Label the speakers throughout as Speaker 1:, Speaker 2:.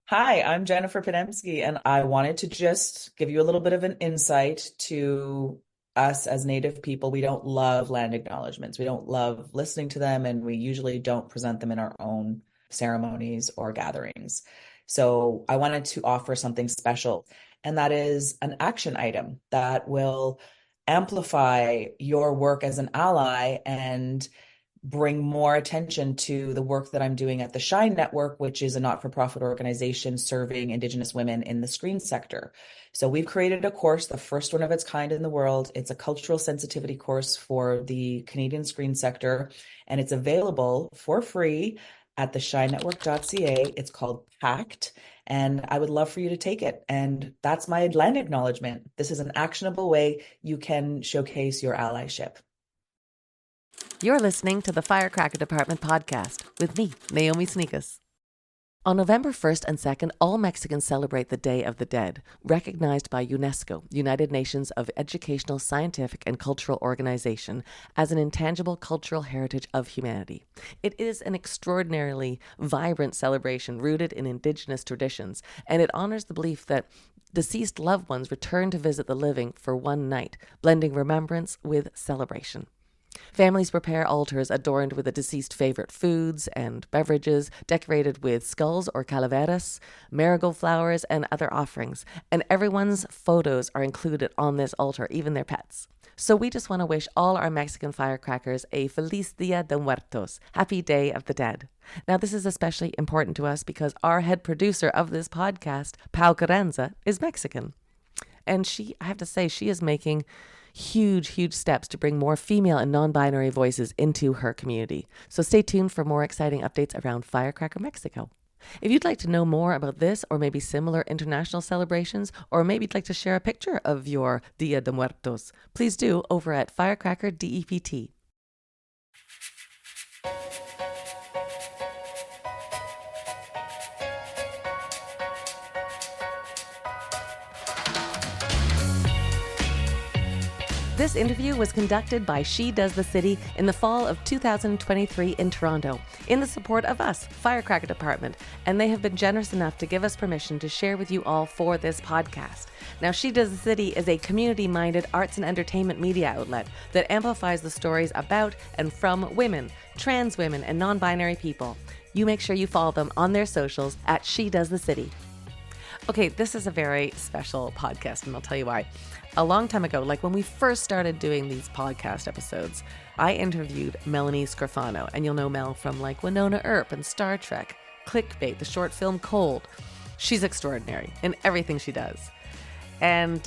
Speaker 1: Hi, I'm Jennifer Podemski, and I wanted to just give you a little bit of an insight to us as Native people. We don't love land acknowledgements. We don't love listening to them, and we usually don't present them in our own ceremonies or gatherings. So I wanted to offer something special, and that is an action item that will amplify your work as an ally and bring more attention to the work that I'm doing at the Shine Network, which is a not-for-profit organization serving Indigenous women in the screen sector. So we've created a course, the first one of its kind in the world. It's a cultural sensitivity course for the Canadian screen sector, and it's available for free at the shinenetwork.ca. It's called Pact, and I would love for you to take it. And that's my land acknowledgement. This is an actionable way you can showcase your allyship.
Speaker 2: You're listening to the Firecracker Department podcast with me, Naomi Snieckus. On November 1st and 2nd, all Mexicans celebrate the Day of the Dead, recognized by UNESCO, United Nations of Educational, Scientific, and Cultural Organization, as an intangible cultural heritage of humanity. It is an extraordinarily vibrant celebration rooted in Indigenous traditions, and it honors the belief that deceased loved ones return to visit the living for one night, blending remembrance with celebration. Families prepare altars adorned with the deceased favorite foods and beverages, decorated with skulls or calaveras, marigold flowers, and other offerings. And everyone's photos are included on this altar, even their pets. So we just want to wish all our Mexican firecrackers a Feliz Dia de Muertos, Happy Day of the Dead. Now, this is especially important to us because our head producer of this podcast, Pau Carranza, is Mexican. And I have to say, she is making huge steps to bring more female and non-binary voices into her community. So stay tuned for more exciting updates around Firecracker Mexico. If you'd like to know more about this or maybe similar international celebrations, or maybe you'd like to share a picture of your Dia de Muertos, please do over at Firecracker DEPT. This interview was conducted by SheDoesTheCity in the fall of 2023 in Toronto, in the support of us, Firecracker Department, and they have been generous enough to give us permission to share with you all for this podcast. Now, SheDoesTheCity is a community-minded arts and entertainment media outlet that amplifies the stories about and from women, trans women, and non-binary people. You make sure you follow them on their socials at SheDoesTheCity. Okay, this is a very special podcast, and I'll tell you why. A long time ago, like when we first started doing these podcast episodes, I interviewed Melanie Scrofano, and you'll know Mel from like Winona Earp and Star Trek, Clickbait, the short film Cold. She's extraordinary in everything she does. And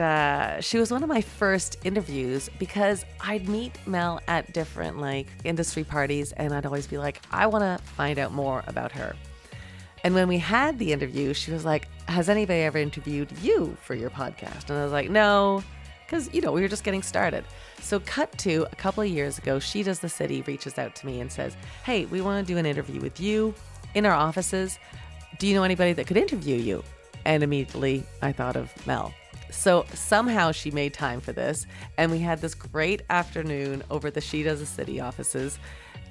Speaker 2: she was one of my first interviews because I'd meet Mel at different like industry parties, and I'd always be like, I want to find out more about her. And when we had the interview, she was like, has anybody ever interviewed you for your podcast? And I was like, no, because, we were just getting started. So cut to a couple of years ago, SheDoesTheCity reaches out to me and says, hey, we want to do an interview with you in our offices. Do you know anybody that could interview you? And immediately I thought of Mel. So somehow she made time for this, and we had this great afternoon over at the SheDoesTheCity offices.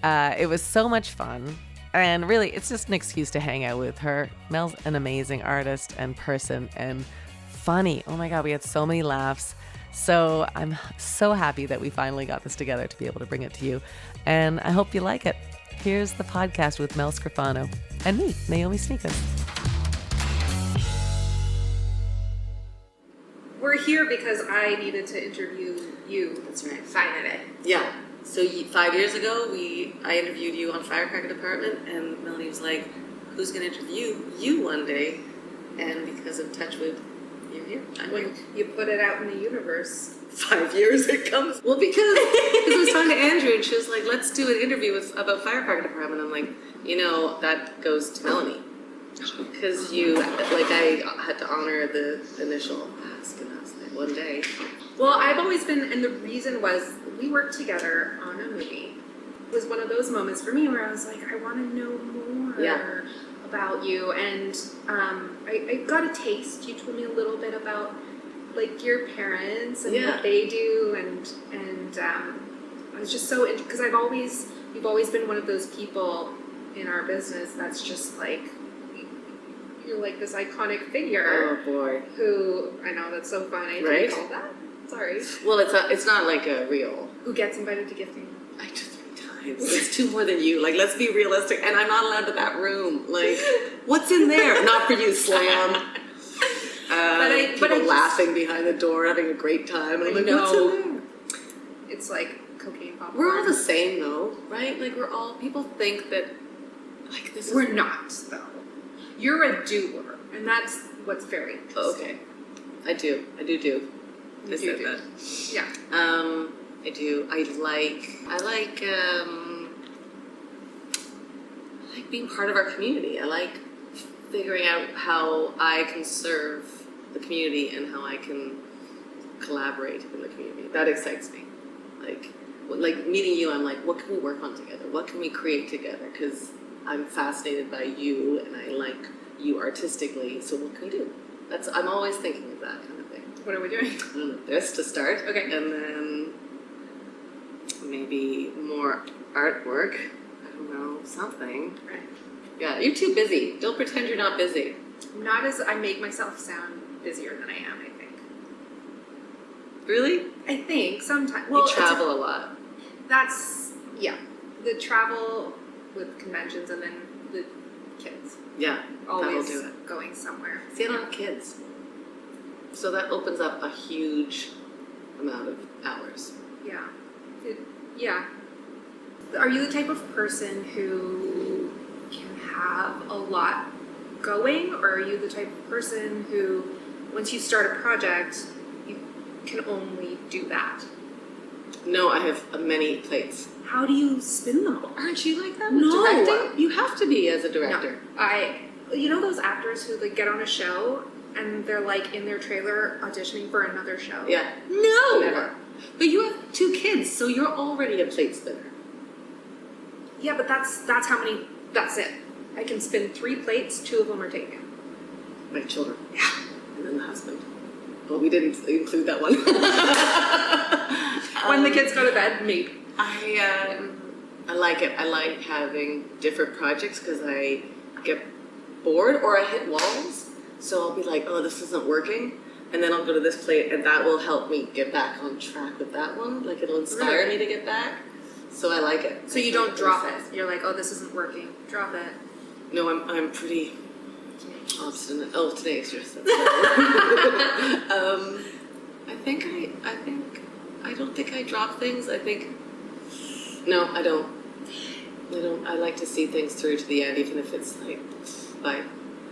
Speaker 2: It was so much fun. And really, it's just an excuse to hang out with her. Mel's an amazing artist and person and funny. Oh my God, we had so many laughs. So I'm so happy that we finally got this together to be able to bring it to you. And I hope you like it. Here's the podcast with Mel Scrofano and me, Naomi Snieckus.
Speaker 3: We're here because I needed to interview you.
Speaker 4: That's right.
Speaker 3: Finally.
Speaker 4: Yeah. So 5 years ago, I interviewed you on Firecracker Department, and Melanie was like, who's going to interview you one day? And because of Touchwood, you're here. I'm here.
Speaker 3: You put it out in the universe.
Speaker 4: 5 years it comes. Well, because I was talking to Andrew, and she was like, let's do an interview about Firecracker Department. I'm like, that goes to Melanie. Because I had to honor the initial ask, and I was like, one day.
Speaker 3: Well, I've always been, and the reason was we worked together on a movie. It was one of those moments for me where I was like, I want to know more about you. And I got a taste. You told me a little bit about like your parents and what they do, and I was just so because you've always been one of those people in our business that's just like You're like this iconic figure.
Speaker 4: Oh boy.
Speaker 3: Who, I know, that's so fun. I
Speaker 4: Right?
Speaker 3: didn't call that. Sorry.
Speaker 4: Well, it's not like a real.
Speaker 3: Who gets invited to gifting?
Speaker 4: I did 3 times. It's 2 more than you. Like, let's be realistic. And I'm not allowed to that room. Like, what's in there? Not for you, Slam. People laughing behind the door, having a great time. And I'm like, what's in there?
Speaker 3: It's like cocaine popcorn.
Speaker 4: We're all the same, though, right? Like, people think that, like, this is...
Speaker 3: We're not, though. You're a doer, and that's what's very interesting.
Speaker 4: Okay. I do. I do. I said that.
Speaker 3: Yeah.
Speaker 4: I do. I like being part of our community. I like figuring out how I can serve the community and how I can collaborate in the community. That excites me. Like meeting you, I'm like, what can we work on together? What can we create together? Because I'm fascinated by you and I like you artistically, so what can we do? I'm always thinking of that kind of thing.
Speaker 3: What are we doing?
Speaker 4: I don't know, this to start.
Speaker 3: Okay.
Speaker 4: And then maybe more artwork. I don't know, something.
Speaker 3: Right.
Speaker 4: Yeah, you're too busy. Don't pretend you're not busy.
Speaker 3: Not as I make myself sound busier than I am, I think.
Speaker 4: Really?
Speaker 3: I think sometimes.
Speaker 4: You travel a lot.
Speaker 3: That's, yeah. The travel with conventions and then the kids.
Speaker 4: Yeah,
Speaker 3: Always
Speaker 4: that'll do it.
Speaker 3: going somewhere.
Speaker 4: See, I don't have kids. So that opens up a huge amount of hours.
Speaker 3: Yeah. Yeah. Are you the type of person who can have a lot going, or are you the type of person who, once you start a project, you can only do that?
Speaker 4: No, I have many plates.
Speaker 3: How do you spin them all?
Speaker 4: Aren't you like that?
Speaker 3: No.
Speaker 4: Directing? You have to be as a director.
Speaker 3: No. You know those actors who like get on a show and they're like in their trailer auditioning for another show?
Speaker 4: Yeah.
Speaker 3: No.
Speaker 4: Never. But you have 2 kids, so you're already a plate spinner.
Speaker 3: Yeah, but that's how many. That's it. I can spin 3 plates. 2 of them are taken.
Speaker 4: My children.
Speaker 3: Yeah.
Speaker 4: And then the husband. Well, we didn't include that one.
Speaker 3: When the kids go to bed, maybe.
Speaker 4: I like it. I like having different projects because I get bored or I hit walls. So I'll be like, oh, this isn't working. And then I'll go to this plate and that will help me get back on track with that one. Like it'll inspire me to get back. So I like it.
Speaker 3: So you don't drop it. You're like, oh, this isn't working. Drop it.
Speaker 4: No, I'm pretty obstinate. Oh, tenacious. I don't think I drop things. No, I don't. I like to see things through to the end, even if it's like by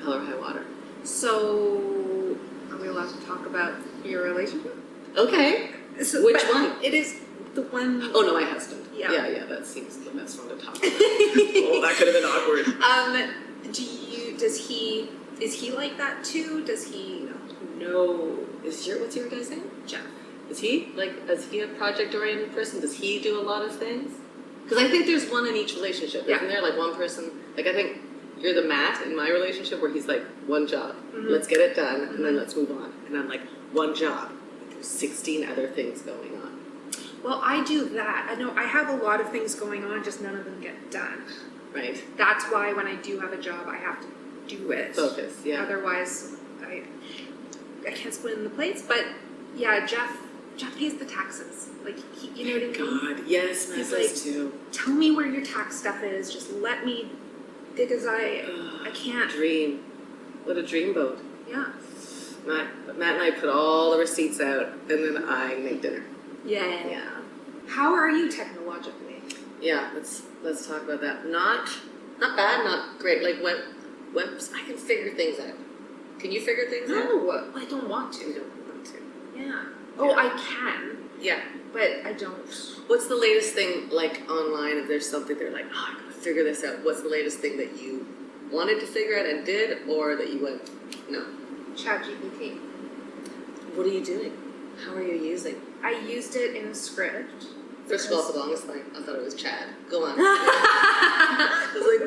Speaker 4: hell or high water.
Speaker 3: So, are we allowed to talk about your relationship?
Speaker 4: Okay.
Speaker 3: So,
Speaker 4: which one?
Speaker 3: It is the one.
Speaker 4: Oh no, my husband.
Speaker 3: Yeah.
Speaker 4: Yeah. That seems the best one to talk about. Oh, that could have been awkward.
Speaker 3: Is he like that too? Does he?
Speaker 4: No. What's your guy's name?
Speaker 3: Jeff.
Speaker 4: Is he a project-oriented person? Does he do a lot of things? Because I think there's one in each relationship.
Speaker 3: Yeah.
Speaker 4: Isn't there like one person? Like I think you're the Matt in my relationship where he's like, one job, let's get it done, and then let's move on. And I'm like, one job, but there's 16 other things going on.
Speaker 3: Well, I do that. I know I have a lot of things going on, just none of them get done.
Speaker 4: Right.
Speaker 3: That's why when I do have a job, I have to do it.
Speaker 4: Focus, yeah.
Speaker 3: Otherwise, I can't split in the plates. But yeah, Jeff pays the taxes. Like, you know what I mean?
Speaker 4: God, yes, Matt does too.
Speaker 3: Tell me where your tax stuff is. Just let me, because I can't.
Speaker 4: Dream. What a dreamboat.
Speaker 3: Yeah.
Speaker 4: Matt and I put all the receipts out, and then I make dinner.
Speaker 3: Yeah. How are you technologically?
Speaker 4: Yeah, let's talk about that. Not bad, not great. Like webs, I can figure things out. Can you figure things out?
Speaker 3: No, I don't want to.
Speaker 4: You don't want to.
Speaker 3: Yeah. Oh, I can,
Speaker 4: Yeah.
Speaker 3: but I don't.
Speaker 4: What's the latest thing, like, online, if there's something they're like, oh, I gotta figure this out. What's the latest thing that you wanted to figure out and did, or that you went, no?
Speaker 3: ChatGPT.
Speaker 4: What are you doing? How are you using?
Speaker 3: I used it in a script.
Speaker 4: First of all, for the longest time, I thought it was Chad. Go on. I was like,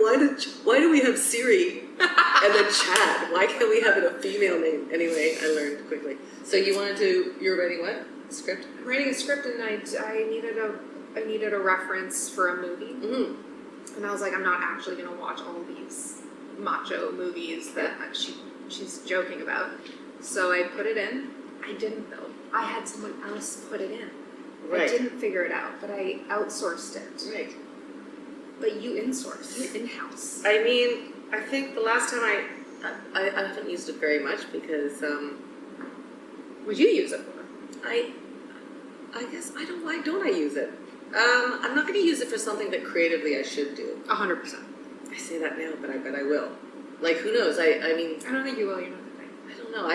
Speaker 4: why do we have Siri and then Chad? Why can't we have it a female name? Anyway, I learned quickly. So you're writing what? A script?
Speaker 3: I'm writing a script, and I needed a reference for a movie,
Speaker 4: Mm-hmm.
Speaker 3: and I was like, I'm not actually gonna watch all these macho movies that she's joking about. So I put it in. I didn't though. I had someone else put it in.
Speaker 4: Right.
Speaker 3: I didn't figure it out, but I outsourced it.
Speaker 4: Right.
Speaker 3: But you insource, you in-house.
Speaker 4: I mean, I think the last time I haven't used it very much because
Speaker 3: Would you use it for?
Speaker 4: I guess I don't. Why don't I use it? I'm not going to use it for something that creatively I should do.
Speaker 3: 100%.
Speaker 4: I say that now, but I bet I will. Like, who knows? I mean,
Speaker 3: I don't think you will. You know the thing.
Speaker 4: I don't know.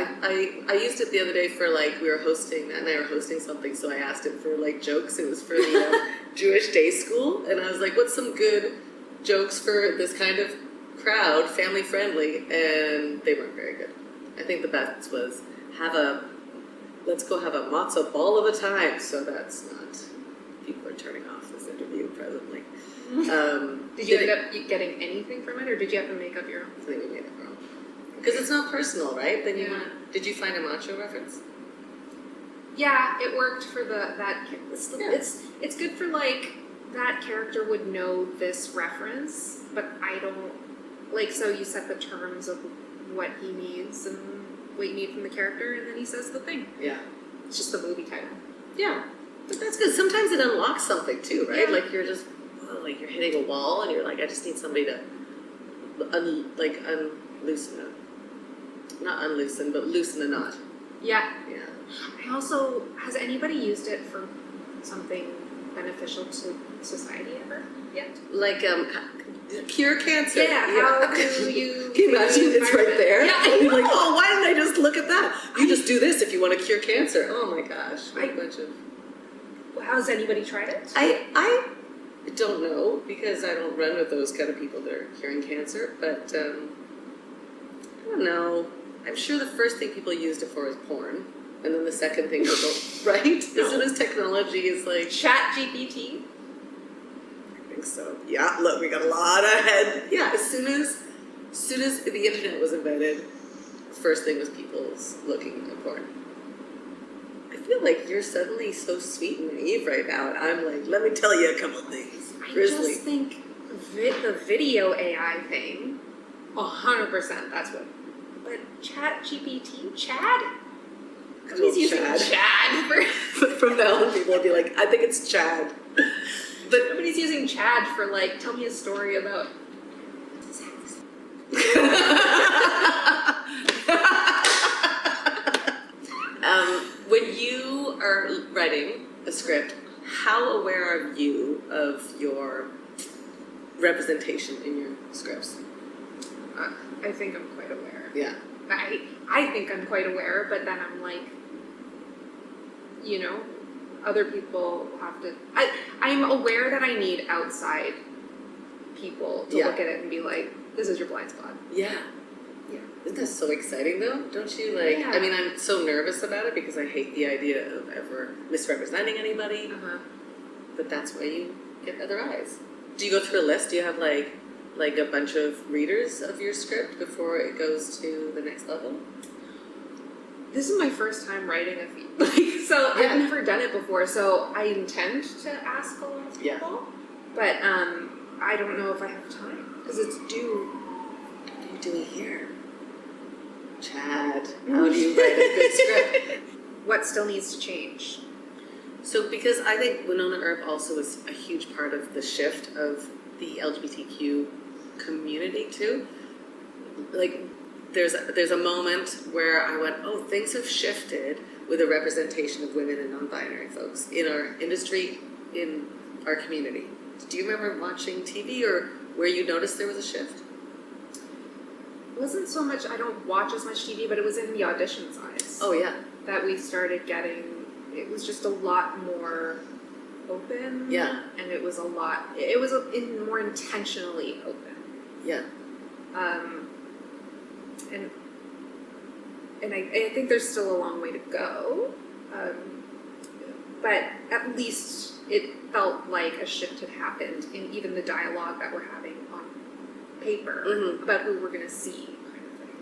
Speaker 4: I used it the other day for like we were hosting. Matt and I were hosting something, so I asked it for like jokes. It was for the Jewish day school, and I was like, "What's some good jokes for this kind of crowd, family friendly?" And they weren't very good. I think the best was let's go have a matzah ball of a time. So that's not. People are turning off this interview presently.
Speaker 3: Did you end up getting anything from it, or did you have to make up your own?
Speaker 4: I think we made it wrong. Because it's not personal, right? Then you want. Did you find a macho reference?
Speaker 3: Yeah, it worked for it's good for like that character would know this reference, but I don't like. So you set the terms of what he needs and what you need from the character, and then he says the thing.
Speaker 4: Yeah,
Speaker 3: it's just the movie title.
Speaker 4: Yeah, but that's good. Sometimes it unlocks something too, right?
Speaker 3: Yeah.
Speaker 4: Like you're just like you're hitting a wall, and you're like, I just need somebody to unloosen it. Not unloosen, but loosen a knot.
Speaker 3: Yeah.
Speaker 4: Yeah.
Speaker 3: I also, has anybody used it for something beneficial to society ever yet?
Speaker 4: Like cure cancer.
Speaker 3: Yeah. How do you?
Speaker 4: Can you imagine it's right there?
Speaker 3: Yeah.
Speaker 4: You're like, oh, why didn't I just look at that? You just do this if you want to cure cancer. Oh my gosh.
Speaker 3: Has anybody tried it?
Speaker 4: I don't know because I don't run with those kind of people that are curing cancer, but I don't know. I'm sure the first thing people used it for is porn, and then the second thing people, right? As soon as technology is like
Speaker 3: ChatGPT.
Speaker 4: I think so. Yeah, look, we got a lot ahead. Yeah, as soon as the internet was invented, the first thing was people's looking at porn. I feel like you're suddenly so sweet and naive right now, and I'm like, let me tell you a couple things. Grizzly.
Speaker 3: I just think the video AI thing, 100%. That's what. But ChatGPT, Chad. He's using Chad for.
Speaker 4: From now on, people will be like, I think it's Chad.
Speaker 3: But nobody's using Chad for like, tell me a story about sex.
Speaker 4: When you are writing a script, how aware are you of your representation in your scripts?
Speaker 3: I think I'm quite aware.
Speaker 4: Yeah.
Speaker 3: I think I'm quite aware, but then I'm like, you know, other people have to. I'm aware that I need outside people to look at it and be like, this is your blind spot.
Speaker 4: Yeah.
Speaker 3: Yeah.
Speaker 4: Isn't that so exciting though? Don't you like,
Speaker 3: Yeah.
Speaker 4: I mean, I'm so nervous about it because I hate the idea of ever misrepresenting anybody, but that's why you get other eyes. Do you go through a list? Do you have like a bunch of readers of your script before it goes to the next level?
Speaker 3: This is my first time writing a feed. So I've never done it before, so I intend to ask a lot of people, but I don't know if I have time because it's due.
Speaker 4: What are you doing here? Chad, how do you write a good script?
Speaker 3: What still needs to change?
Speaker 4: So because I think Winona Earp also is a huge part of the shift of the LGBTQ community too. Like there's a moment where I went, oh, things have shifted with the representation of women and non-binary folks in our industry, in our community. Do you remember watching TV or where you noticed there was a shift?
Speaker 3: It wasn't so much, I don't watch as much TV, but it was in the audition size.
Speaker 4: Oh yeah.
Speaker 3: That we started getting, it was just a lot more open.
Speaker 4: Yeah.
Speaker 3: And it was more intentionally open.
Speaker 4: Yeah.
Speaker 3: And I think there's still a long way to go. But at least it felt like a shift had happened in even the dialogue that we're having on paper about who we're going to see, kind of thing.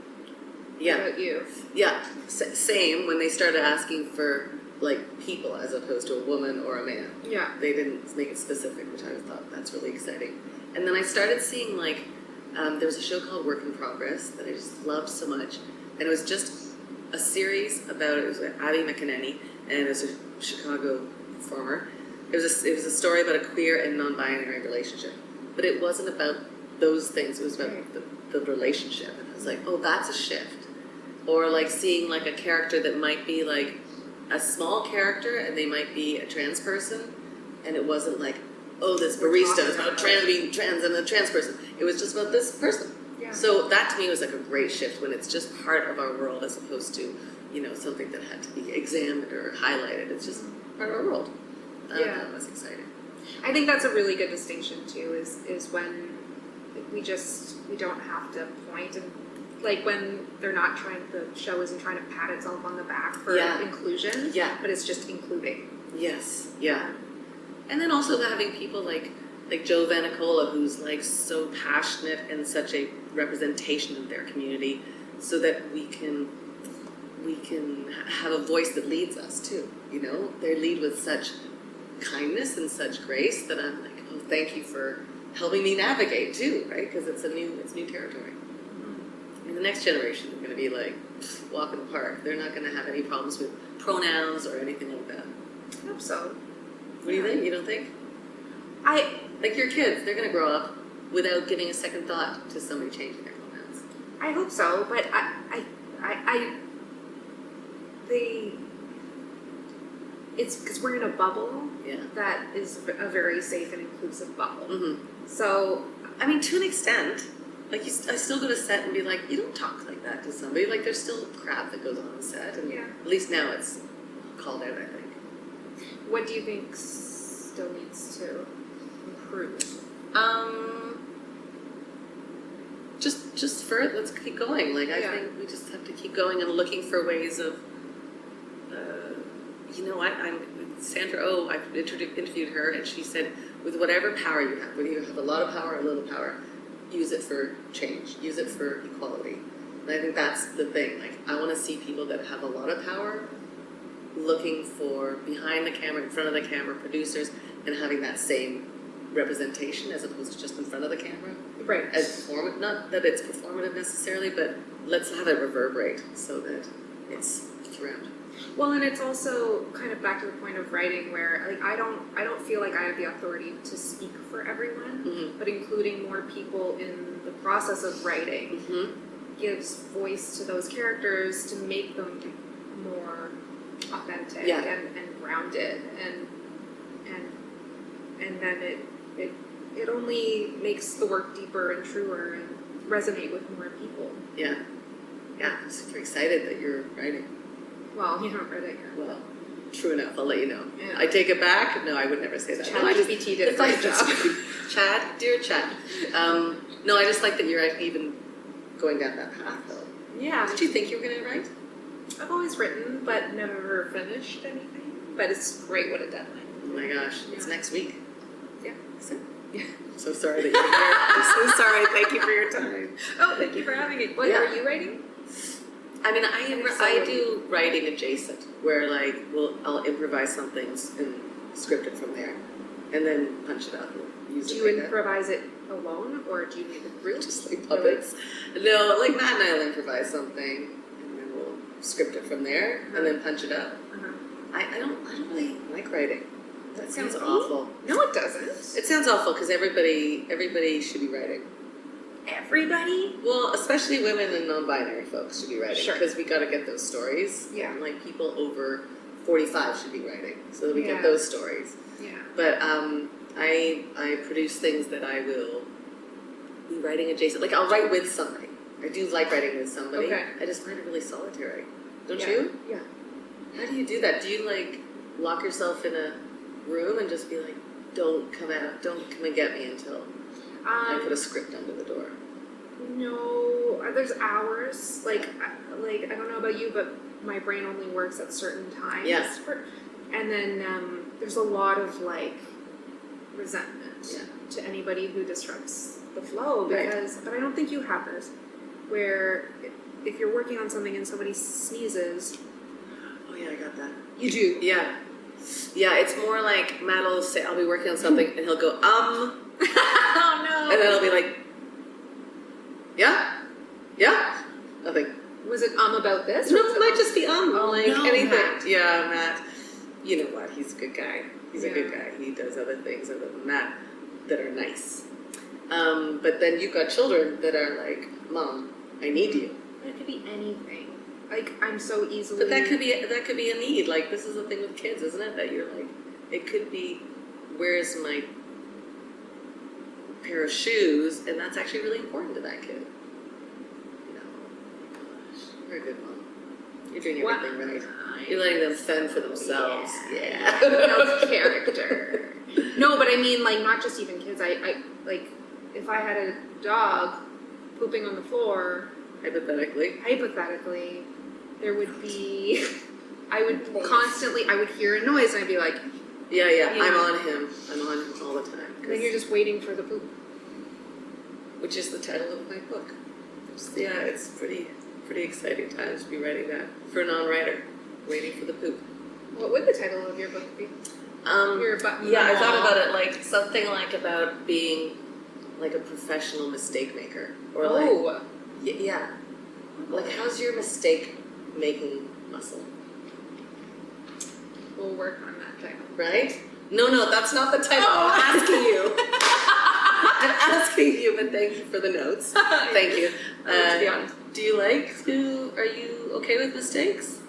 Speaker 4: Yeah.
Speaker 3: What about you?
Speaker 4: Yeah. Same when they started asking for like people as opposed to a woman or a man.
Speaker 3: Yeah.
Speaker 4: They didn't make it specific, which I thought that's really exciting. And then I started seeing like There was a show called Work in Progress that I just loved so much, and it was just a series about, it was with Abby McEnany, and it was a Chicago performer. It was a story about a queer and non-binary relationship, but it wasn't about those things. It was about the relationship, and I was like, oh, that's a shift. Or like seeing like a character that might be like a small character, and they might be a trans person, and it wasn't like, oh, this barista is about being trans and a trans person. It was just about this person.
Speaker 3: Yeah.
Speaker 4: So that to me was like a great shift when it's just part of our world as opposed to, something that had to be examined or highlighted. It's just part of our world. That was exciting.
Speaker 3: I think that's a really good distinction too, is when we don't have to point, and like when they're not the show isn't trying to pat itself on the back for inclusion, but it's just including.
Speaker 4: Yes, yeah. And then also having people like Joe Vanicola, who's like so passionate and such a representation of their community, so that we can have a voice that leads us too. They lead with such kindness and such grace that I'm like, oh, thank you for helping me navigate too, right? Because it's new territory. I mean, the next generation is going to be like walk in the park. They're not going to have any problems with pronouns or anything like that.
Speaker 3: I hope so.
Speaker 4: What do you think? You don't think? Like your kids, they're going to grow up without giving a second thought to somebody changing their pronouns.
Speaker 3: I hope so, but it's because we're in a bubble that is a very safe and inclusive bubble. Mm-hmm. So,
Speaker 4: I mean, to an extent, like I still go to set and be like, you don't talk like that to somebody. Like there's still crap that goes on the set, and at least now it's called out, I think.
Speaker 3: What do you think still needs to improve?
Speaker 4: Just let's keep going. Like I think we just have to keep going and looking for ways of. I'm Sandra Oh. I've interviewed her, and she said, with whatever power you have, whether you have a lot of power or a little power, use it for change. Use it for equality. And I think that's the thing. Like I want to see people that have a lot of power looking for behind the camera, in front of the camera, producers, and having that same representation as opposed to just in front of the camera.
Speaker 3: Right.
Speaker 4: As not that it's performative necessarily, but let's have it reverberate so that it's throughout.
Speaker 3: Well, and it's also kind of back to the point of writing where like I don't feel like I have the authority to speak for everyone, but including more people in the process of writing gives voice to those characters to make them more authentic and grounded, and then it only makes the work deeper and truer and resonate with more people.
Speaker 4: Yeah, I'm super excited that you're writing.
Speaker 3: Well, you haven't read it yet.
Speaker 4: Well, true enough. I'll let you know. Yeah. I take it back. No, I would never say that.
Speaker 3: ChatGPT did a great job.
Speaker 4: Chad, dear Chad. No, I just like that you're even going down that path, though.
Speaker 3: Yeah.
Speaker 4: Did you think you were going to write?
Speaker 3: I've always written, but never finished anything. But it's great with a deadline.
Speaker 4: Oh my gosh, it's next week.
Speaker 3: Yeah.
Speaker 4: Is it? Yeah. I'm so sorry that you're here. I'm so sorry. Thank you for your time.
Speaker 3: Oh, thank you for having me. What are you writing?
Speaker 4: I mean, I do writing adjacent, where like I'll improvise something and script it from there, and then punch it up and use it.
Speaker 3: Do you improvise it alone, or do you need a group?
Speaker 4: Just like puppets. No, like Matt and I'll improvise something, and then we'll script it from there, and then punch it up. I don't really like writing. That sounds awful.
Speaker 3: No, it doesn't.
Speaker 4: It sounds awful because everybody should be writing.
Speaker 3: Everybody?
Speaker 4: Well, especially women and non-binary folks should be writing.
Speaker 3: Sure.
Speaker 4: Because we got to get those stories.
Speaker 3: Yeah.
Speaker 4: And like people over 45 should be writing so that we get those stories.
Speaker 3: Yeah.
Speaker 4: But I produce things that I will be writing adjacent. Like I'll write with somebody. I do like writing with somebody.
Speaker 3: Okay.
Speaker 4: I just find it really solitary. Don't you?
Speaker 3: Yeah.
Speaker 4: How do you do that? Do you like lock yourself in a room and just be like, don't come and get me until I put a script under the door?
Speaker 3: No, there's hours. Like I don't know about you, but my brain only works at certain times.
Speaker 4: Yes.
Speaker 3: And then there's a lot of like resentment to anybody who disrupts the flow because. But I don't think you have this, where if you're working on something and somebody sneezes.
Speaker 4: Oh yeah, I got that.
Speaker 3: You do.
Speaker 4: Yeah. Yeah, it's more like Matt will say, I'll be working on something, and he'll go,
Speaker 3: Oh no.
Speaker 4: And then I'll be like, Yeah? Yeah? Nothing.
Speaker 3: Was it about this?
Speaker 4: No,
Speaker 3: or was
Speaker 4: it might just be like
Speaker 3: no,
Speaker 4: anything.
Speaker 3: Matt.
Speaker 4: Yeah, Matt. You know what? He's a good guy. He's a
Speaker 3: Yeah.
Speaker 4: good guy. He does other things other than that are nice. But then you've got children that are like, Mom, I need you.
Speaker 3: It could be anything. Like, I'm so easily...
Speaker 4: But that could be a need. Like, this is the thing with kids, isn't it? That you're like, it could be, where's my pair of shoes? And that's actually really important to that kid. You know, gosh, you're a good mom. You're doing everything right. You're letting them fend for themselves. Yeah.
Speaker 3: No character. No, but I mean, like, not just even kids. I like, if I had a dog pooping on the floor, hypothetically, there would be, I would hear a noise and I'd be like,
Speaker 4: yeah,
Speaker 3: you
Speaker 4: I'm
Speaker 3: know.
Speaker 4: on him all the time.
Speaker 3: And then you're just waiting for the poop.
Speaker 4: Which is the title of my book. It's pretty exciting times to be writing that for a non-writer, waiting for the poop.
Speaker 3: What would the title of your book be?
Speaker 4: I thought about it like something like about being like a professional mistake maker, or like how's your mistake making muscle?
Speaker 3: We'll work on that title.
Speaker 4: Right? No, that's not the title.
Speaker 3: Oh.
Speaker 4: I'm asking you. I'm asking you, but thank you for the notes. Thank you.
Speaker 3: To be honest.
Speaker 4: Are you okay with mistakes?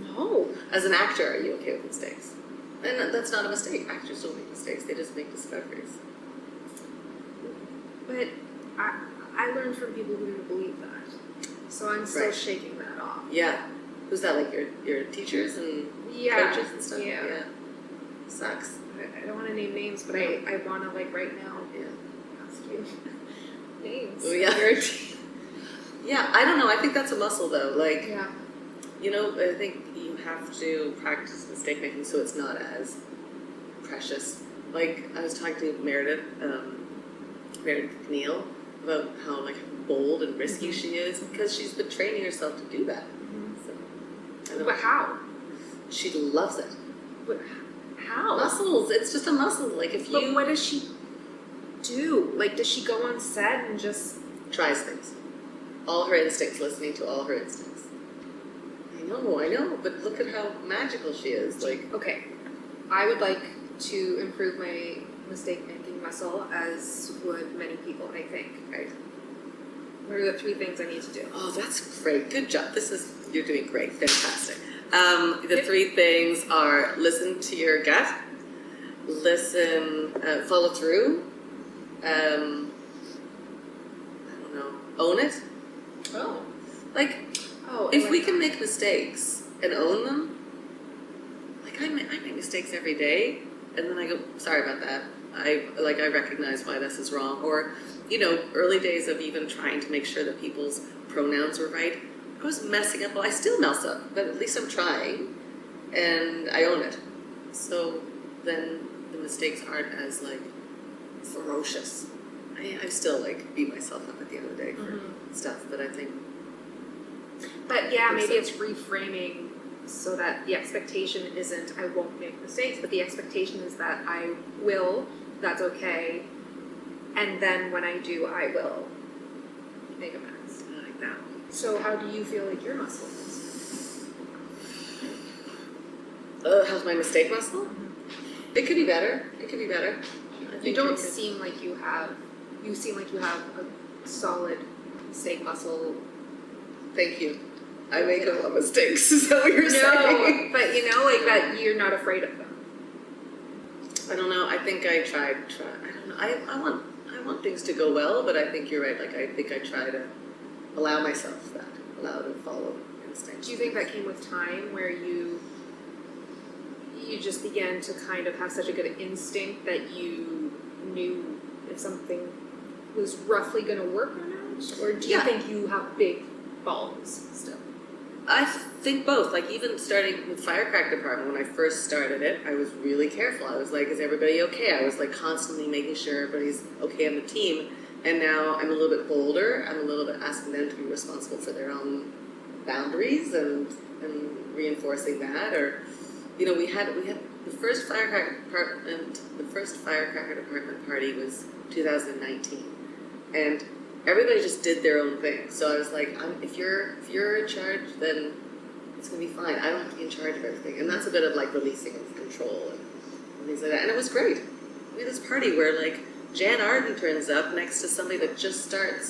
Speaker 3: No.
Speaker 4: As an actor, are you okay with mistakes? And that's not a mistake. Actors don't make mistakes. They just make discoveries.
Speaker 3: But I learned from people who didn't believe that. So I'm still shaking that off.
Speaker 4: Yeah. Who's that, like your teachers and coaches and stuff?
Speaker 3: Yeah.
Speaker 4: Sucks.
Speaker 3: I don't want to name names, but I want to, like, right now ask you names.
Speaker 4: Oh, yeah. Yeah, I don't know. I think that's a muscle, though. Like, you know, I think you have to practice mistake making so it's not as precious. Like, I was talking to Meredith Neal about how, like, bold and risky she is because she's been training herself to do that. So,
Speaker 3: But how?
Speaker 4: She loves it.
Speaker 3: But how?
Speaker 4: Muscles. It's just a muscle. Like, if you...
Speaker 3: But what does she do? Like, does she go on set and just...
Speaker 4: Tries things. All her instincts, listening to all her instincts. I know, but look at how magical she is. Like,
Speaker 3: okay, I would like to improve my mistake-making muscle, as would many people, I think, right? What are the 3 things I need to do?
Speaker 4: Oh, that's great. Good job. You're doing great. Fantastic. The 3 things are listen to your gut, follow through, I don't know, own it.
Speaker 3: Oh.
Speaker 4: Like, if we can make mistakes and own them, like I make mistakes every day, and then I go, sorry about that. I recognize why this is wrong. Or, you know, early days of even trying to make sure that people's pronouns were right. I was messing up. Well, I still mess up, but at least I'm trying, and I own it. So then the mistakes aren't as, like, ferocious. I still, like, beat myself up at the end of the day for stuff that I think.
Speaker 3: But yeah, maybe it's reframing so that the expectation isn't I won't make mistakes, but the expectation is that I will, that's okay, and then when I do, I will make amends.
Speaker 4: I like that.
Speaker 3: So how do you feel like your muscle is?
Speaker 4: How's my mistake muscle? It could be better.
Speaker 3: You don't seem like you have, you seem like you have a solid mistake muscle.
Speaker 4: Thank you. I make a lot of mistakes, is that what you're saying?
Speaker 3: No, but you know, like that you're not afraid of them.
Speaker 4: I don't know. I think I try. I don't know. I want things to go well, but I think you're right. Like, I think I try to allow myself that, allow to follow instincts.
Speaker 3: Do you think that came with time, where you just began to kind of have such a good instinct that you knew if something was roughly going to work or not? Or do you think you have big balls still?
Speaker 4: I think both. Like, even starting with Firecracker Department, when I first started it, I was really careful. I was like, is everybody okay? I was like constantly making sure everybody's okay on the team. And now I'm a little bit bolder. I'm a little bit asking them to be responsible for their own boundaries and reinforcing that. Or, you know, we had the first Firecracker Department party was 2019. And everybody just did their own thing. So I was like, if you're in charge, then it's gonna be fine. I don't have to be in charge of everything. And that's a bit of like releasing of control and things like that. And it was great. We had this party where like Jan Arden turns up next to somebody that just started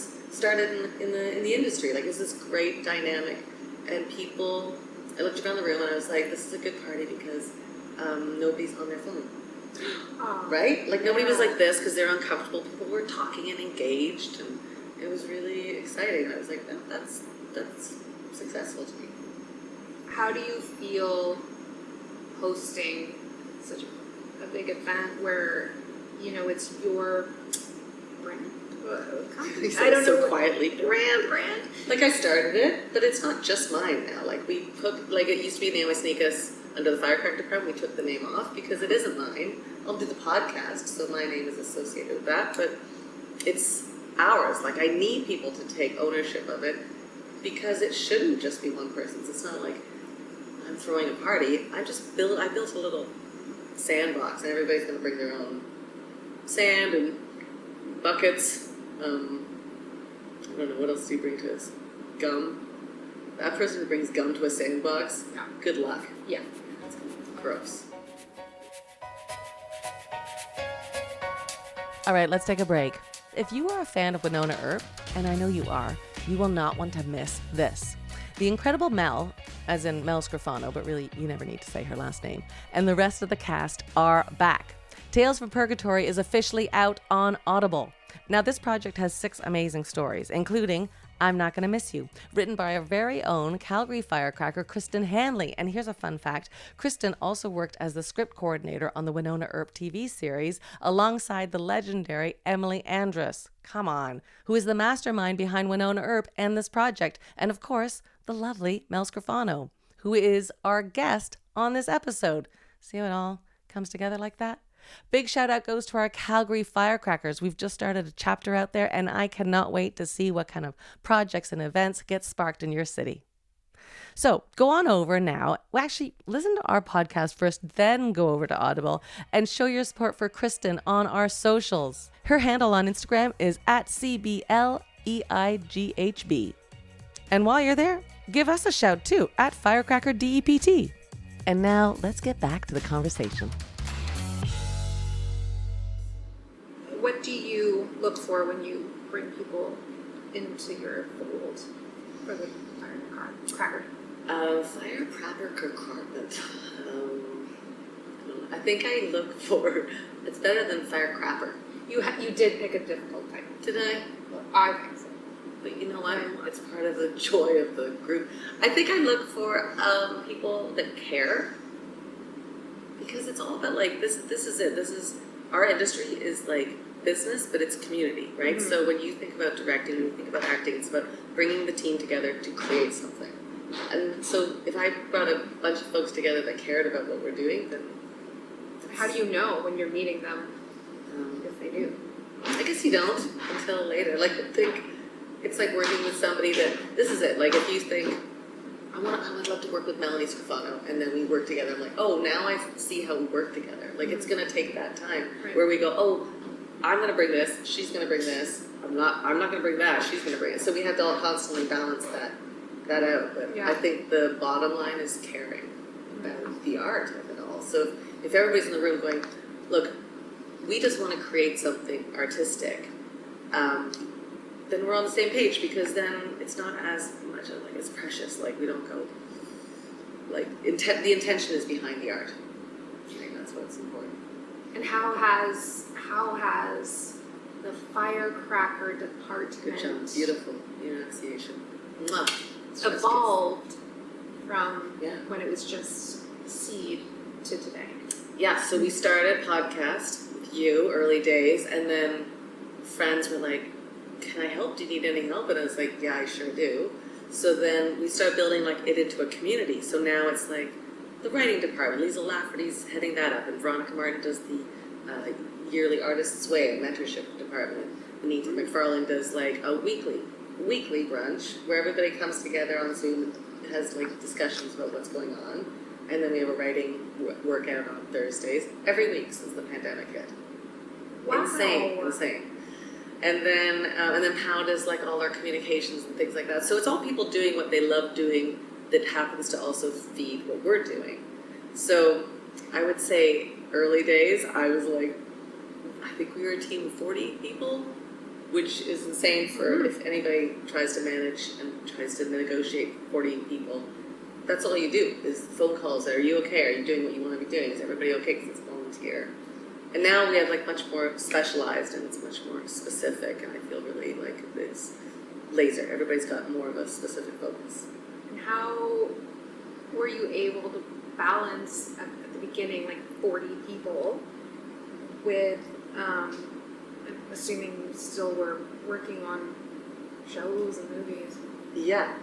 Speaker 4: in the industry. Like, it's this great dynamic, and people. I looked around the room and I was like, this is a good party because nobody's on their phone. Right? Like, nobody was like this because they're uncomfortable. People were talking and engaged, and it was really exciting. I was like, that's successful to me.
Speaker 3: How do you feel hosting such a big event where, you know, it's your brand?
Speaker 4: I don't know. So quietly, brand. Like, I started it, but it's not just mine now. Like, we put, like, it used to be Naomi Snieckus under the Firecracker Department. We took the name off because it isn't mine. I'll do the podcast, so my name is associated with that, but it's ours. Like, I need people to take ownership of it because it shouldn't just be one person's. It's not like I'm throwing a party. I built a little sandbox, and everybody's going to bring their own sand and buckets. I don't know, what else do you bring to us? Gum. That person who brings gum to a sandbox, good luck.
Speaker 3: Yeah.
Speaker 4: Gross.
Speaker 2: All right, let's take a break. If you are a fan of Winona Earp, and I know you are, you will not want to miss this. The incredible Mel, as in Mel Scrofano, but really you never need to say her last name, and the rest of the cast are back. Tales from Purgatory is officially out on Audible. Now, this project has 6 amazing stories, including I'm Not Gonna Miss You, written by our very own Calgary firecracker, Kristen Hanley. And here's a fun fact. Kristen also worked as the script coordinator on the Winona Earp TV series alongside the legendary Emily Andrus. Come on. Who is the mastermind behind Winona Earp and this project. And of course, the lovely Mel Scrofano, who is our guest on this episode. See how it all comes together like that? Big shout out goes to our Calgary firecrackers. We've just started a chapter out there, and I cannot wait to see what kind of projects and events get sparked in your city. So go on over now. Well, actually, listen to our podcast first, then go over to Audible and show your support for Kristen on our socials. Her handle on Instagram is @CBLEIGHB. And while you're there, give us a shout too, @FirecrackerDEPT. And now let's get back to the conversation.
Speaker 3: What do you look for when you bring people into your fold for the firecracker?
Speaker 4: Firecracker carpet. I think I look for, it's better than firecrapper.
Speaker 3: You did pick a difficult type.
Speaker 4: Did I?
Speaker 3: Well, I think so.
Speaker 4: But you know what? It's part of the joy of the group. I think I look for people that care, because it's all about like this is it. This is our industry is like business, but it's community, right? Mm-hmm. So when you think about directing, when you think about acting, it's about bringing the team together to create something. And so if I brought a bunch of folks together that cared about what we're doing, then
Speaker 3: how do you know when you're meeting them if they do?
Speaker 4: I guess you don't until later. Like, I think it's like working with somebody that this is it. Like, if you think I would love to work with Melanie Scrofano, and then we work together. I'm like, oh, now I see how we work together. Like, it's gonna take that time where we go, oh, I'm gonna bring this, she's gonna bring this. I'm not gonna bring that, she's gonna bring it. So we have to all constantly balance that out. But I think the bottom line is caring about the art of it all. So if everybody's in the room going, look, we just want to create something artistic, then we're on the same page, because then it's not as much of like it's precious. Like, we don't go like the intention is behind the art. I think that's what's important.
Speaker 3: And how has the firecracker department,
Speaker 4: good job, beautiful enunciation,
Speaker 3: evolved from when it was just seed to today?
Speaker 4: Yeah, so we started podcast with you, early days, and then friends were like, can I help? Do you need any help? And I was like, yeah, I sure do. So then we started building like it into a community. So now it's like the writing department. Lisa Lafferty's heading that up, and Veronica Martin does the yearly Artist's Way and mentorship department. Anita McFarlane does like a weekly brunch where everybody comes together on Zoom and has like discussions about what's going on. And then we have a writing workout on Thursdays every week since the pandemic hit.
Speaker 3: Wow.
Speaker 4: Insane. And then how does like all our communications and things like that. So it's all people doing what they love doing that happens to also feed what we're doing. So I would say early days, I was like, I think we were a team of 40 people, which is insane for if anybody tries to manage and tries to negotiate 40 people. That's all you do is phone calls. Are you okay? Are you doing what you want to be doing? Is everybody okay? Because it's volunteer. And now we have like much more specialized and it's much more specific, and I feel really like it's laser. Everybody's got more of a specific focus.
Speaker 3: And how were you able to balance at the beginning like 40 people with assuming you still were working on shows and movies?
Speaker 4: Yeah.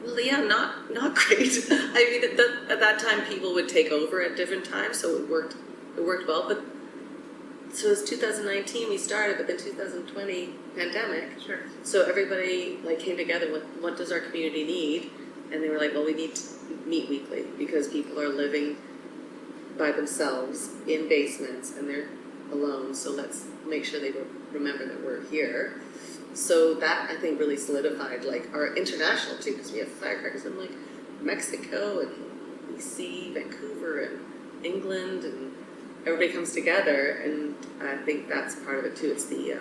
Speaker 4: Well, yeah, not great. I mean, at that time, people would take over at different times, so it worked well. But so it was 2019 we started, but then 2020 pandemic.
Speaker 3: Sure.
Speaker 4: So everybody like came together with what does our community need, and they were like, well, we need to meet weekly because people are living by themselves in basements and they're alone. So let's make sure they remember that we're here. So that, I think, really solidified, like, our international, too, because we have firecrackers in, like, Mexico and BC, Vancouver and England, and everybody comes together, and I think that's part of it, too. It's the, I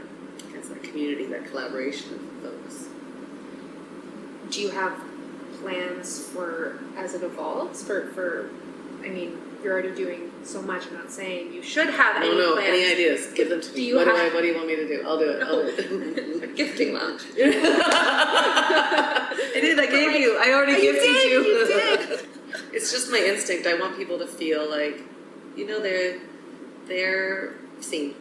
Speaker 4: guess, that community, that collaboration of folks.
Speaker 3: Do you have plans for, as it evolves, for I mean, you're already doing so much. I'm not saying you should have any plans.
Speaker 4: Any ideas? Give them to me. What do you want me to do? I'll do it. I'll do it.
Speaker 3: A gifting lounge.
Speaker 4: I did. I gave you. I already gifted you.
Speaker 3: You did.
Speaker 4: It's just my instinct. I want people to feel like, you know, they're seen,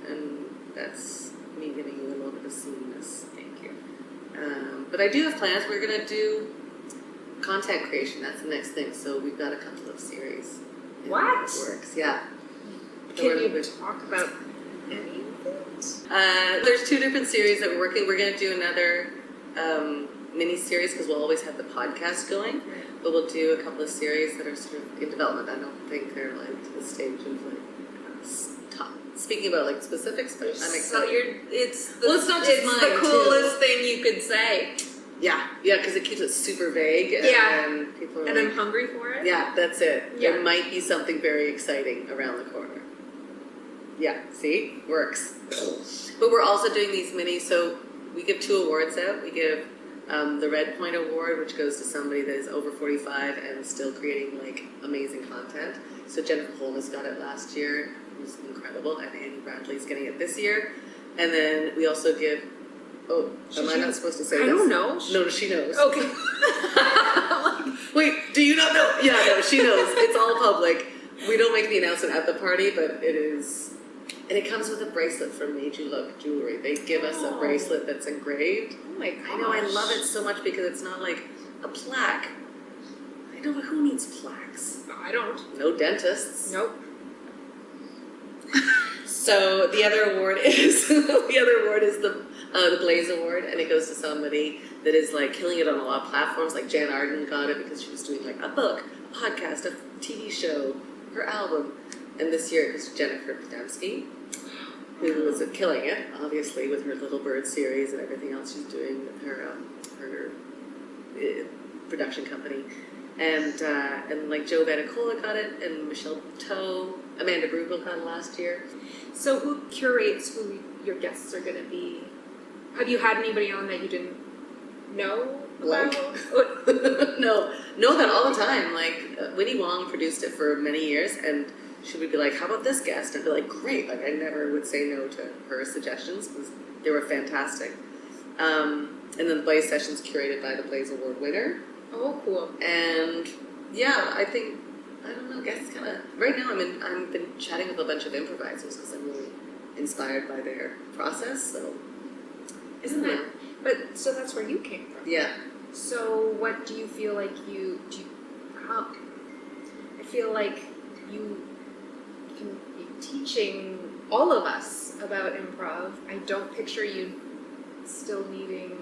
Speaker 4: and that's me giving you a little bit of seenness. Thank you. But I do have plans. We're gonna do content creation. That's the next thing. So we've got a couple of series.
Speaker 3: What?
Speaker 4: Works. Yeah.
Speaker 3: Can you talk about any of it?
Speaker 4: There's 2 different series that we're working. We're going to do another mini series because we'll always have the podcast going, but we'll do a couple of series that are sort of in development. I don't think they're like to the stage of like speaking about like specifics, but I'm excited.
Speaker 3: So it's
Speaker 4: not just mine,
Speaker 3: the coolest thing you could say.
Speaker 4: Yeah, because it keeps it super vague.
Speaker 3: Yeah,
Speaker 4: and people are
Speaker 3: and
Speaker 4: like,
Speaker 3: I'm hungry for it.
Speaker 4: Yeah, that's it.
Speaker 3: Yeah.
Speaker 4: There might be something very exciting around the corner. Yeah, see? Works. But we're also doing these mini, so we give 2 awards out. We give the Red Point Award, which goes to somebody that is over 45 and still creating like amazing content. So Jennifer Holness got it last year. It was incredible. And Annie Bradley's getting it this year. And then we also give, am I not supposed to say this?
Speaker 3: I don't know.
Speaker 4: No, she knows.
Speaker 3: Okay.
Speaker 4: Wait, do you not know? Yeah, no, she knows. It's all public. We don't make the announcement at the party, but it is. And it comes with a bracelet from Made You Look Jewelry. They give us a bracelet that's engraved.
Speaker 3: Oh my gosh.
Speaker 4: I know, I love it so much because it's not like a plaque. I know, but who needs plaques?
Speaker 3: I don't.
Speaker 4: No dentists.
Speaker 3: Nope.
Speaker 4: So the other award is the Blaze Award, and it goes to somebody that is like killing it on a lot of platforms. Like Jan Arden got it because she was doing like a book, a podcast, a TV show, her album. And this year it goes to Jennifer Podemsky, who was killing it, obviously, with her Little Bird series and everything else she's doing with her production company. And like Joe Vanicola got it, and Michelle Toe, Amanda Brugel got it last year.
Speaker 3: So who curates who your guests are going to be? Have you had anybody on that you didn't know about?
Speaker 4: No, know that all the time. Like Winnie Wong produced it for many years, and she would be like, how about this guest? And I'd be like, great. Like I never would say no to her suggestions because they were fantastic. And then the Blaze Sessions curated by the Blaze Award winner.
Speaker 3: Oh, cool.
Speaker 4: And yeah, I think, I don't know, I guess kind of, right now I've been chatting with a bunch of improvisers because I'm really inspired by their process, so.
Speaker 3: Isn't that, but, so that's where you came from.
Speaker 4: Yeah.
Speaker 3: So what do you feel like I feel like you can be teaching all of us about improv. I don't picture you still needing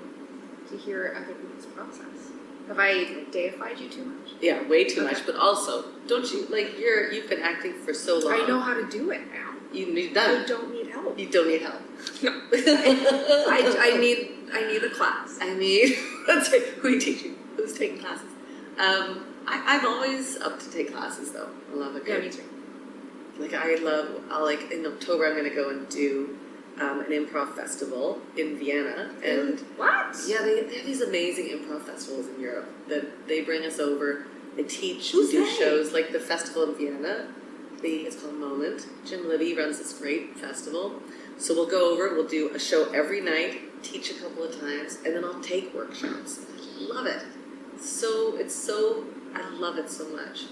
Speaker 3: to hear other people's process. Have I deified you too much?
Speaker 4: Yeah, way too much. But also, don't you like you've been acting for so long?
Speaker 3: I know how to do it now.
Speaker 4: You need that.
Speaker 3: I don't need help.
Speaker 4: You don't need help.
Speaker 3: No. I need a class.
Speaker 4: That's right. Who are you teaching? Who's taking classes? I'm always up to take classes though. I love it.
Speaker 3: Yeah, me too.
Speaker 4: Like in October I'm gonna go and do an improv festival in Vienna, and
Speaker 3: what?
Speaker 4: Yeah, they have these amazing improv festivals in Europe that they bring us over. They teach,
Speaker 3: Who's
Speaker 4: do
Speaker 3: they?
Speaker 4: shows like the festival in Vienna. It's called Moment. Jim Libby runs this great festival. So we'll go over, we'll do a show every night, teach a couple of times, and then I'll take workshops. I love it. I love it so much.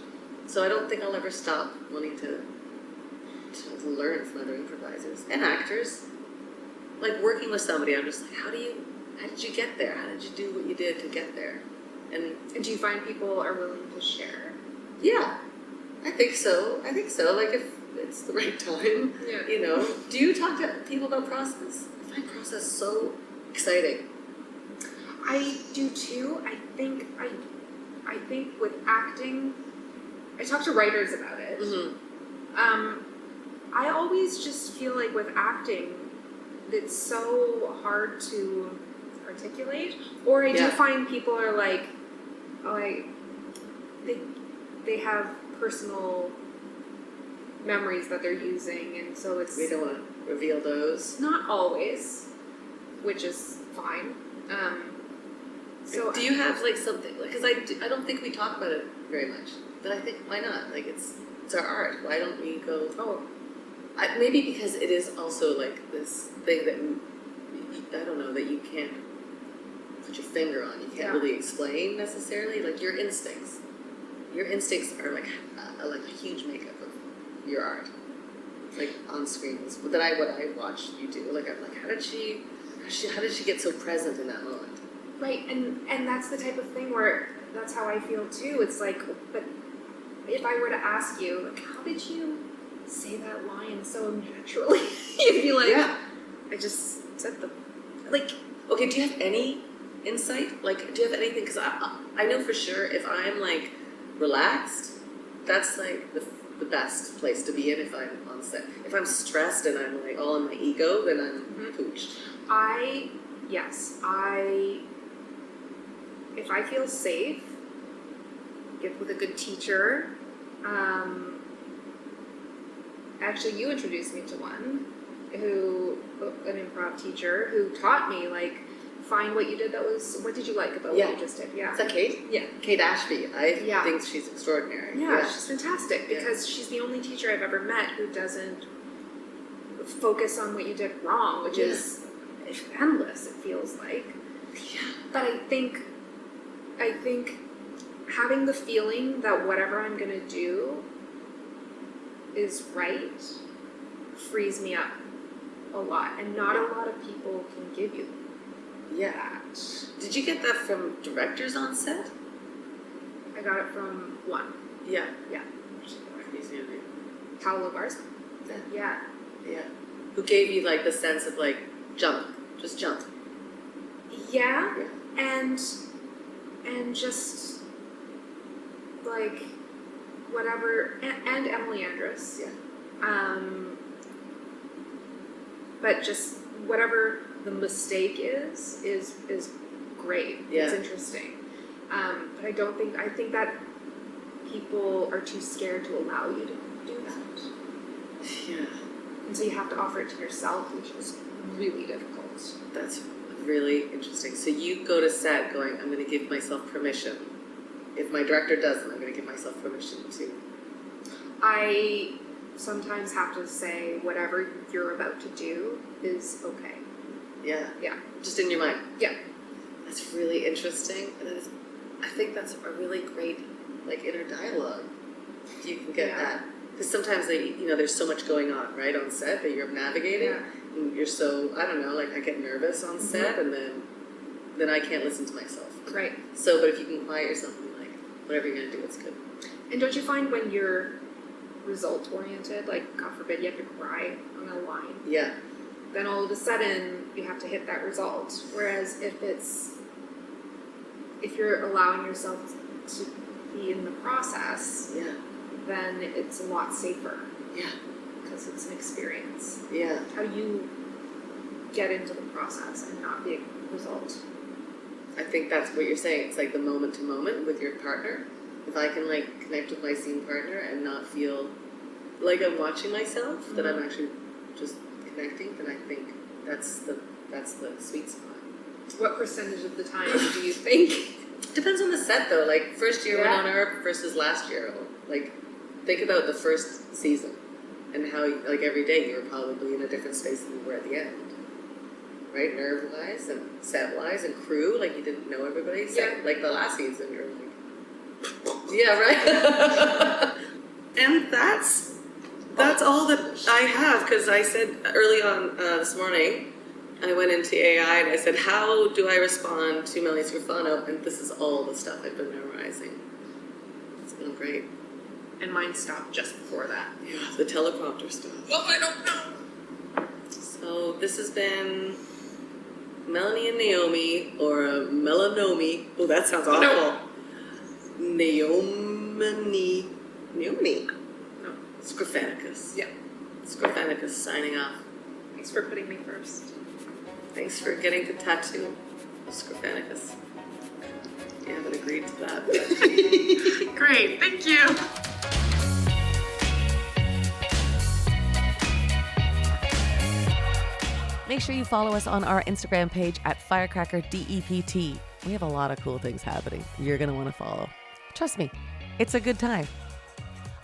Speaker 4: So I don't think I'll ever stop wanting to learn from other improvisers and actors. Like working with somebody, I'm just like, how did you get there? How did you do what you did to get there? And
Speaker 3: do you find people are willing to share?
Speaker 4: Yeah, I think so. Like if it's the right time,
Speaker 3: yeah.
Speaker 4: You know. Do you talk to people about process? I find process so exciting.
Speaker 3: I do too. I think with acting, I talk to writers about it.
Speaker 4: Mm-hmm.
Speaker 3: I always just feel like with acting, it's so hard to articulate. Or I do find people are like, they have personal memories that they're using, and so it's...
Speaker 4: We don't want to reveal those.
Speaker 3: Not always, which is fine. So
Speaker 4: do you have like something, because I don't think we talk about it very much, but I think why not? Like it's our art. Why don't we go? Maybe because it is also like this thing that I don't know, that you can't put your finger on. You can't really explain necessarily. Like your instincts are like a huge makeup of your art. Like on screen, what I watch you do. Like I'm like, how did she get so present in that moment?
Speaker 3: Right, and that's the type of thing where that's how I feel too. It's like, but if I were to ask you, like, how did you say that line so naturally? You'd be like, I just said the, like.
Speaker 4: Okay, do you have any insight? Like, do you have anything? Because I know for sure if I'm like relaxed, that's like the best place to be in if I'm on set. If I'm stressed and I'm like all in my ego, then I'm pooched.
Speaker 3: If I feel safe, get with a good teacher. Actually, you introduced me to one an improv teacher who taught me, like, find what you did what did you like about what you just did? Yeah.
Speaker 4: Is that Kate?
Speaker 3: Yeah.
Speaker 4: Kate Ashby. I think she's extraordinary.
Speaker 3: Yeah, she's fantastic because she's the only teacher I've ever met who doesn't focus on what you did wrong, which is endless, it feels like.
Speaker 4: Yeah.
Speaker 3: But I think having the feeling that whatever I'm going to do is right frees me up a lot. And not a lot of people can give you that.
Speaker 4: Did you get that from directors on set?
Speaker 3: I got it from one.
Speaker 4: Yeah.
Speaker 3: Yeah.
Speaker 4: Pau
Speaker 3: Carranza. Yeah.
Speaker 4: Yeah. Who gave you like the sense of like, just jump.
Speaker 3: Yeah. And just like whatever, and Emily Andrus.
Speaker 4: Yeah.
Speaker 3: But just whatever the mistake is great.
Speaker 4: Yeah.
Speaker 3: It's interesting. But I think that people are too scared to allow you to do that.
Speaker 4: Yeah.
Speaker 3: And so you have to offer it to yourself, which is really difficult.
Speaker 4: That's really interesting. So you go to set going, I'm going to give myself permission. If my director doesn't, I'm going to give myself permission to.
Speaker 3: I sometimes have to say whatever you're about to do is okay.
Speaker 4: Yeah.
Speaker 3: Yeah.
Speaker 4: Just in your mind.
Speaker 3: Yeah.
Speaker 4: That's really interesting. And I think that's a really great like inner dialogue. If you can get that. Because sometimes there's so much going on, right, on set that you're navigating.
Speaker 3: Yeah.
Speaker 4: And you're so, I don't know, like I get nervous on set and then I can't listen to myself.
Speaker 3: Right.
Speaker 4: So, but if you can quiet yourself and be like, whatever you're going to do, it's good.
Speaker 3: And don't you find when you're result oriented, like God forbid you have to cry on a line.
Speaker 4: Yeah.
Speaker 3: Then all of a sudden you have to hit that result. Whereas if you're allowing yourself to be in the process, then it's a lot safer.
Speaker 4: Yeah.
Speaker 3: because it's an experience.
Speaker 4: Yeah.
Speaker 3: How do you get into the process and not be a result?
Speaker 4: I think that's what you're saying. It's like the moment to moment with your partner. If I can like connect with my scene partner and not feel like I'm watching myself, that I'm actually just connecting, then I think that's the sweet spot.
Speaker 3: What percentage of the time do you think?
Speaker 4: Depends on the set though. Like first year
Speaker 3: Yeah.
Speaker 4: went on Earth versus last year. Like think about the first season and how like every day you were probably in a different space than you were at the end. Right? Nerve wise and set wise and crew, like you didn't know everybody. Second, like the last season you're like yeah, right? And that's all that I have, because I said early on this morning, I went into AI and I said, how do I respond to Melanie Scrofano? And this is all the stuff I've been memorizing. It's been great.
Speaker 3: And mine stopped just before that.
Speaker 4: Yeah, the teleprompter stuff. Oh, I don't know. So this has been Melanie and Naomi, or Melanomi. Oh, that sounds awful.
Speaker 3: No.
Speaker 4: Naomi.
Speaker 3: No.
Speaker 4: Scrofanicus.
Speaker 3: Yeah.
Speaker 4: Scrofanicus signing off.
Speaker 3: Thanks for putting me first.
Speaker 4: Thanks for getting the tattoo of Scrofanicus. You haven't agreed to that. But
Speaker 3: Great, thank you.
Speaker 2: Make sure you follow us on our Instagram page at FirecrackerDEPT. We have a lot of cool things happening. You're going to want to follow. Trust me, it's a good time.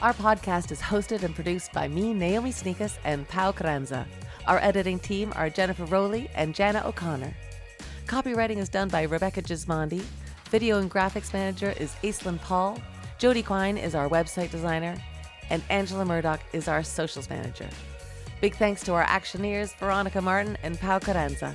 Speaker 2: Our podcast is hosted and produced by me, Naomi Snieckus, and Pau Carranza. Our editing team are Jennifer Rowley and Jana Oconnor. Copywriting is done by Rebecca Gismondi. Video and graphics manager is Aislinn Paul. Jody Quine is our website designer. And Angela Murdoch is our socials manager. Big thanks to our actioneers, Veronica Martin and Pau Carranza.